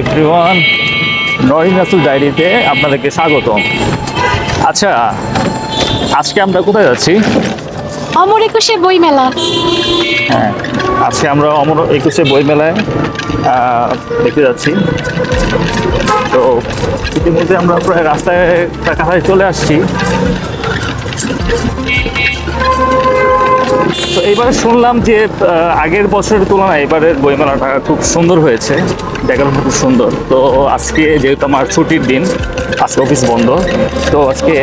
Everyone, Norin রাসুল ডায়েরিতে আপনাদেরকে স্বাগতম। আচ্ছা, আজকে আমরা কোথায় যাচ্ছি? অমর একুশে বই মেলা। হ্যাঁ, আজকে আমরা অমর একুশে বই মেলায় দেখতে যাচ্ছি। তো ইতিমধ্যে আমরা প্রায় রাস্তায় কাছাকাছি চলে আসছি। তো এবারে শুনলাম যে আগের বছরের তুলনায় এবারের বইমেলাটা খুব সুন্দর হয়েছে, দেখার খুব সুন্দর। তো আজকে যেহেতু আমার ছুটির দিন, আজকে অফিস বন্ধ, তো আজকে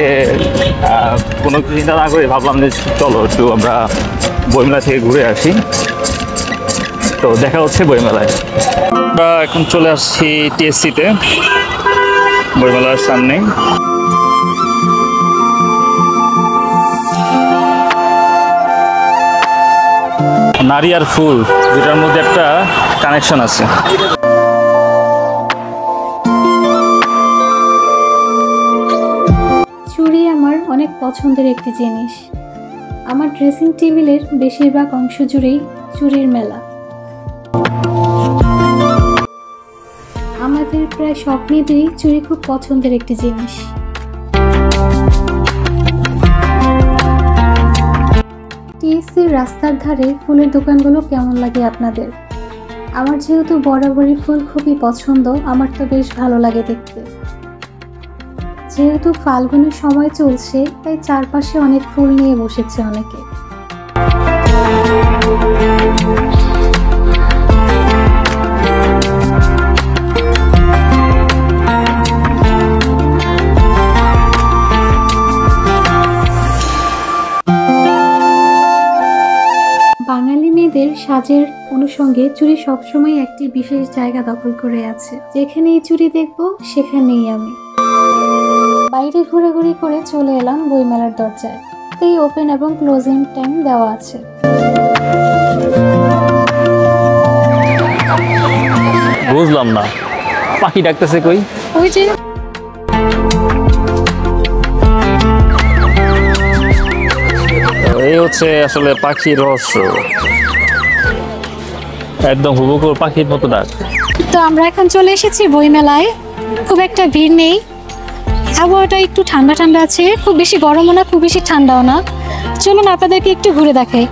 কোনো চিন্তা না করে ভাবলাম যে চলো একটু আমরা বইমেলা থেকে ঘুরে আসি। তো দেখা হচ্ছে বইমেলায়। আমরা এখন চলে আসছি টিএসসিতে, বইমেলার সামনে। নারী আর ফুল দুটার মধ্যে একটা কানেকশন আছে। চুড়ি আমার অনেক পছন্দের একটি জিনিস। আমার ড্রেসিং টেবিলের বেশিরভাগ অংশ জুড়েই চুড়ির মেলা। আমাদের প্রায় সব মেয়েদেরই চুড়ি খুব পছন্দের একটি জিনিস। টিএসসির রাস্তার ধারে ফুলের দোকানগুলো কেমন লাগে আপনাদের? আমার যেহেতু বরাবরই ফুল খুবই পছন্দ, আমার তো বেশ ভালো লাগে দেখতে। যেহেতু ফাল্গুনের সময় চলছে, তাই চারপাশে অনেক ফুল নিয়ে বসেছে অনেকে। বাঙালি মেয়েদের সাজের অনুষঙ্গে চুড়ি সবসময় একটি বিশেষ জায়গা দখল করে আছে। যেখানেই চুড়ি দেখবো সেখানেই আমি। বাইরে ঘোরাঘুরি করে চলে এলাম বইমেলার দরজায়। এই ওপেন এবং ক্লোজিং টাইম দেওয়া আছে। বুঝলাম না, পাখি ডাকতেছে কই? ওই যে এই হচ্ছে আসলে পাখির রহস্য, একদম হুবহু পাখির মতো ডাক। তো আমরা এখন চলে এসেছি বইমেলায়। খুব একটা ভিড় নেই, আবহাওয়াটা একটু ঠান্ডা ঠান্ডা আছে, খুব বেশি গরমও না, খুব বেশি ঠান্ডাও না। চলুন আপনাদেরকে একটু ঘুরে দেখাই।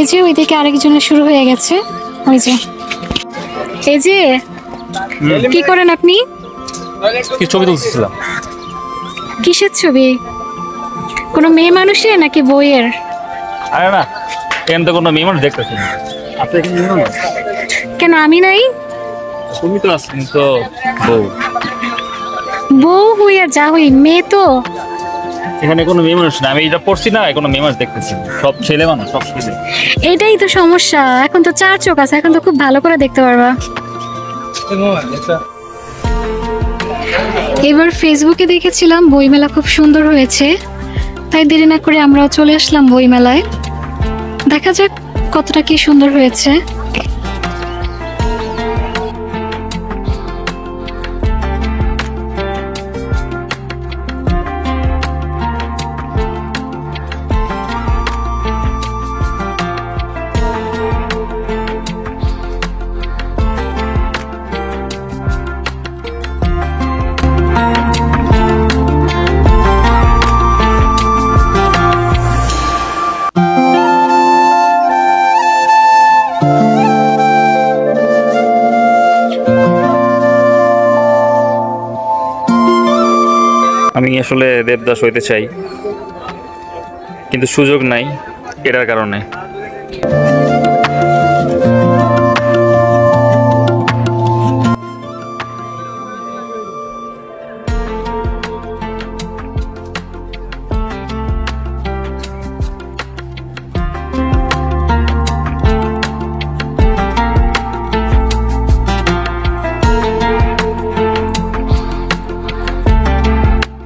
এই যে ওইদিকে আরেকজনের শুরু হয়ে গেছে। ওই যে এই যে কি করেন আপনি? কি ছবি তুলছিলাম। কিসের ছবি? কোনো মেয়ে মানুষের নাকি বইয়ের? আরে না, এখানে তো কোনো মেয়ে মানুষ দেখতেছি না। আপনি এখানে মেয়ে মানুষ? কেন আমি নাই? তুমি তো আসছেন তো বউ। বউ হই আর যা হই, মেয়ে তো। এখানে কোনো মেয়ে মানুষ না, আমি এটা পড়ছি না, কোনো মেয়ে মানুষ দেখতেছি, সব ছেলে মানুষ, সব ছেলে। এটাই তো সমস্যা, এখন তো 4 চোখ আছে, এখন তো খুব ভালো করে দেখতে পারবা। এবার ফেসবুকে দেখেছিলাম বইমেলা খুব সুন্দর হয়েছে, তাই দেরি না করে আমরাও চলে আসলাম বইমেলায়। দেখা যাক কতটা কি সুন্দর হয়েছে। আমি আসলে দেবদাস হইতে চাই, কিন্তু সুযোগ নাই এটার কারণে।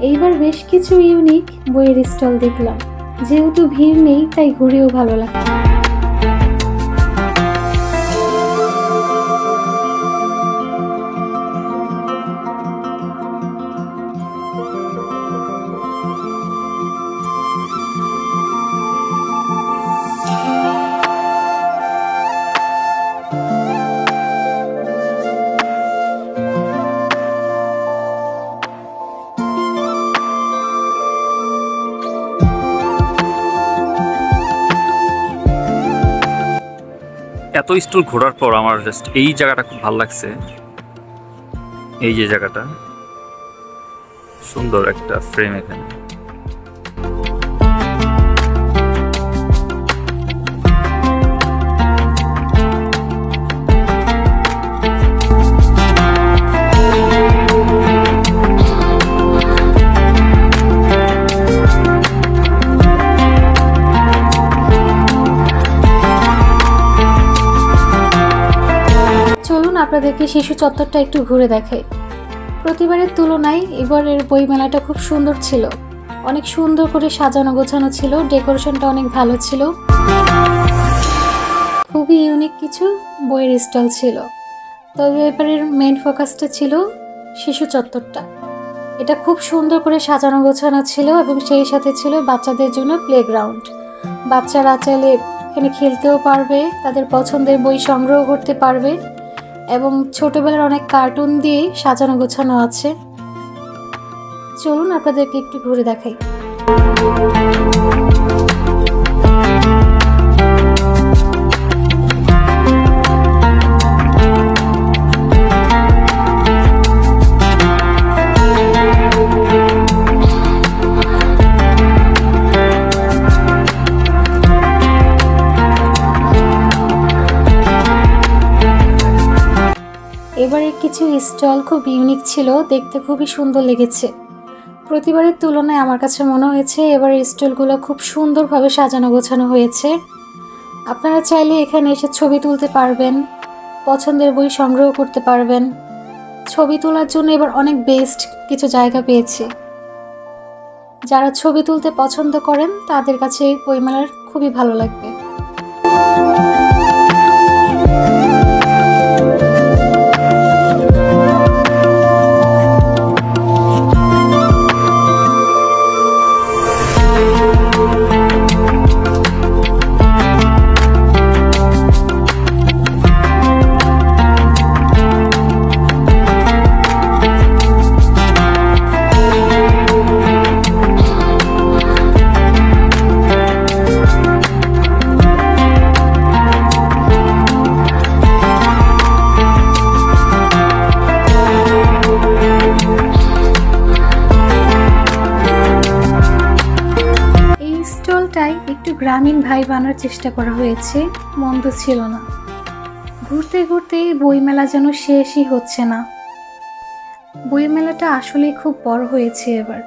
এইবার বেশ কিছু ইউনিক বইয়ের স্টল দেখলাম। যেহেতু ভিড় নেই, তাই ঘুরেও ভালো লাগে। এত স্টল ঘোরার পর আমার জাস্ট এই জায়গাটা খুব ভালো লাগছে। এই যে জায়গাটা সুন্দর একটা ফ্রেম এখানে। আপনাদেরকে শিশু চত্বরটা একটু ঘুরে দেখাই। প্রতিবারের তুলনায় এবারের বইমেলাটা খুব সুন্দর ছিল, অনেক সুন্দর করে সাজানো গোছানো ছিল, ডেকোরেশনটা অনেক ভালো ছিল, খুবই ইউনিক কিছু বইয়ের স্টল ছিল। তবে এবারের মেইন ফোকাসটা ছিল শিশু চত্বরটা। এটা খুব সুন্দর করে সাজানো গোছানো ছিল এবং সেই সাথে ছিল বাচ্চাদের জন্য প্লেগ্রাউন্ড। বাচ্চারা চাইলে এখানে খেলতেও পারবে, তাদের পছন্দের বই সংগ্রহ করতে পারবে এবং ছোটবেলার অনেক কার্টুন দিয়ে সাজানো গোছানো আছে। চলুন আপনাদেরকে একটু ঘুরে দেখাই। এবারের কিছু স্টল খুব ইউনিক ছিল, দেখতে খুবই সুন্দর লেগেছে। প্রতিবারের তুলনায় আমার কাছে মনে হয়েছে এবারের স্টলগুলো খুব সুন্দরভাবে সাজানো গোছানো হয়েছে। আপনারা চাইলে এখানে এসে ছবি তুলতে পারবেন, পছন্দের বই সংগ্রহ করতে পারবেন। ছবি তোলার জন্য এবার অনেক বেস্ট কিছু জায়গা পেয়েছে। যারা ছবি তুলতে পছন্দ করেন তাদের কাছে এই বইমেলার খুবই ভালো লাগবে। একটু গ্রামীণ ভাই বানার চেষ্টা করা হয়েছে, মন্দ ছিল না। ঘুরতে ঘুরতে বইমেলা যেন শেষই হচ্ছে না। বইমেলাটা আসলে খুব বড় হয়েছে এবার।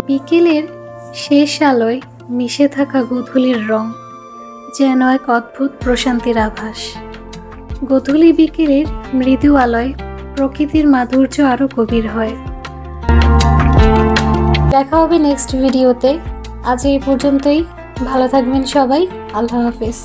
বিকেলের শেষ আলোয় মিশে থাকা গোধূলির রং যেন এক অদ্ভুত প্রশান্তির আভাস। গোধূলি বিকেলের মৃদু আলোয় প্রকৃতির মাধুর্য আরো গভীর হয়। দেখা হবে নেক্সট ভিডিওতে। আজ এই পর্যন্তই। ভালো থাকবেন সবাই। আল্লাহ হাফেজ।